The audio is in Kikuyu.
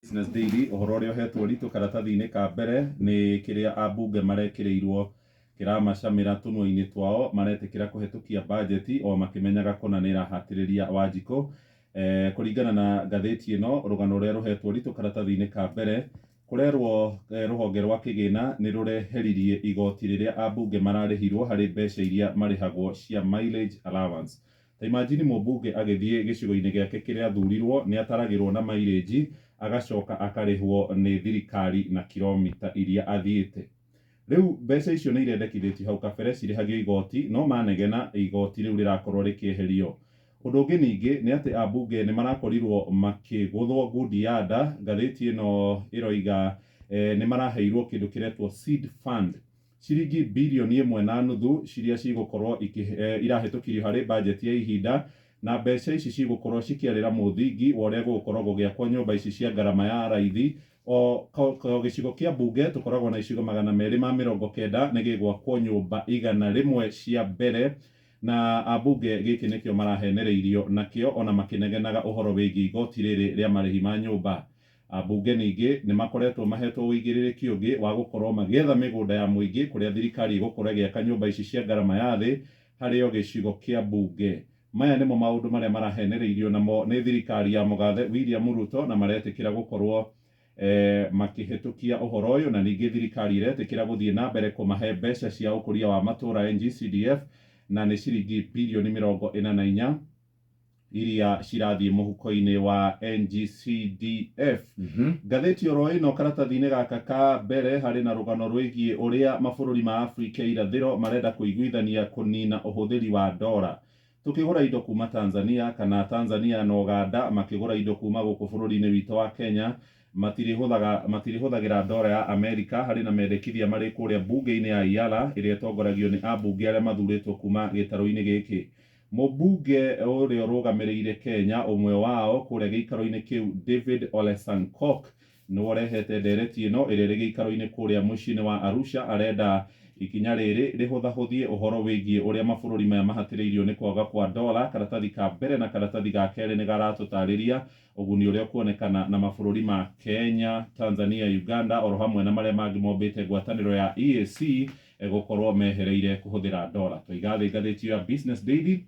Business Daily ũhoro ũrĩa ũhetwo ritũ karatathi-inĩ ka mbere nĩ kĩrĩa ambunge marekĩrĩirwo kĩramacamĩra tũnua-inĩ twao, maretĩkĩra kũhetũkia bajeti o makĩmenyaga kũna nĩ ĩrahatĩrĩria Wanjikũ. Kũringana na ngathĩti ĩno, rũgano rũrĩa rũhetwo ritũ karatathi-inĩ ka mbere, kũrerwo rũhonge rwa kĩgĩna nĩ rũreheririe igoti rĩrĩa ambunge mararĩhirwo harĩ mbeca iria marĩhagwo cia mileage allowance. Ta imagine mũmbunge agĩthiĩ gĩcigo-inĩ gĩake kĩrĩa athurirwo nĩ ataragĩrwo na mileage agacoka akarĩhwo nĩ thirikari na kilomita iria athiĩte. Rĩu mbeca icio nĩ irendekithĩtio hau kabere cirĩhagio igoti, no manegena igoti rĩu rĩrakorwo rĩkĩeherio. Ũndũ ũngĩ ningĩ nĩ atĩ ambunge nĩ marakorirwo makĩgũthwo ngundi ya nda. Ngathĩti ĩno ĩroiga nĩ maraheirwo kĩndũ kĩretwo seed fund, ciringi birioni 1.5 ciria cigũkorwo irahetũkirio harĩ bajeti ya ihinda, na mbeca ici cigũkorwo cikĩarĩra mũthingi wa ũrĩa gũgũkorwo gũgĩakwo nyũmba ici cia ngarama ya raithi. O gĩcigo kĩa mbunge tũkoragwo na icigo 290 nĩ gĩgwakwo nyũmba 100 cia mbere, na ambunge gĩkĩ nĩkĩo marahenereirio nakĩo ona makĩnegenaga ũhoro wĩgiĩ igoti rĩrĩ rĩa marĩhi ma nyũmba. Ambunge ningĩ nĩ makoretwo mahetwo ũigĩrĩrĩki ũngĩ wa gũkorwo magĩetha mĩgũnda ya mũingĩ kũrĩa thirikari ĩgũkorwo ĩgĩaka nyũmba ici cia ngarama ya thĩ harĩ o gĩcigo kĩa mbunge. Maya nĩmo maũndũ marĩa marahenereirio namo nĩ thirikari ya mũgathe William Ruto, na maretĩkĩra gũkorwo makĩhetũkia ũhoro ũyũ, na ningĩ thirikari iretĩkĩra gũthiĩ na mbere kũmahe mbeca cia ũkũria wa matũra NGCDF, na nĩ ciringi birioni 44 iria cirathiĩ mũhuko-inĩ wa NGCDF. Ngathĩti oro ĩno karatathi-inĩ gaka ka mbere harĩ na rũgano rwĩgiĩ ũrĩa mabũrũri ma Afrika irathĩro marenda kũiguithania kũnina ũhũthĩri wa ndora. Tũkĩgũra indo kuma Tanzania kana Tanzania na Uganda makĩgũra indo kuma gũkũ bũrũri-inĩ witũ wa Kenya, matirĩhũthagĩra ndora ya Amerika harĩ na mendekithia marĩ kũrĩa mbunge-inĩ ya IALA ĩrĩa ĩtongoragio nĩ ambunge arĩa mathurĩtwo kuma gĩtarũ-inĩ gĩkĩ. Mũmbunge ũrĩa ũrũgamĩrĩire Kenya, ũmwe wao kũrĩa gĩikaro-inĩ kĩu, David Ole Sankok, nĩwe ũrehete ndereti ĩno ĩrĩa ĩrĩ gĩikaro-inĩ kũrĩa mũciĩ-inĩ wa Arusha. Arenda ikinya rĩrĩ rĩhũthahũthie ũhoro wĩgiĩ ũrĩa mabũrũri maya mahatĩrĩirio nĩ kwaga kwa ndora. Karatathi ka mbere na karatathi ga kerĩ nĩ garatũtarĩria ũguni ũrĩa ũkuonekana na mabũrũri ma Kenya, Tanzania, Uganda, oro hamwe na marĩa mangĩ mombĩte ngwatanĩro ya EAC gũkorwo mehereire kũhũthĩra ndora. Tũiga thĩ ngathĩti ya Business Daily.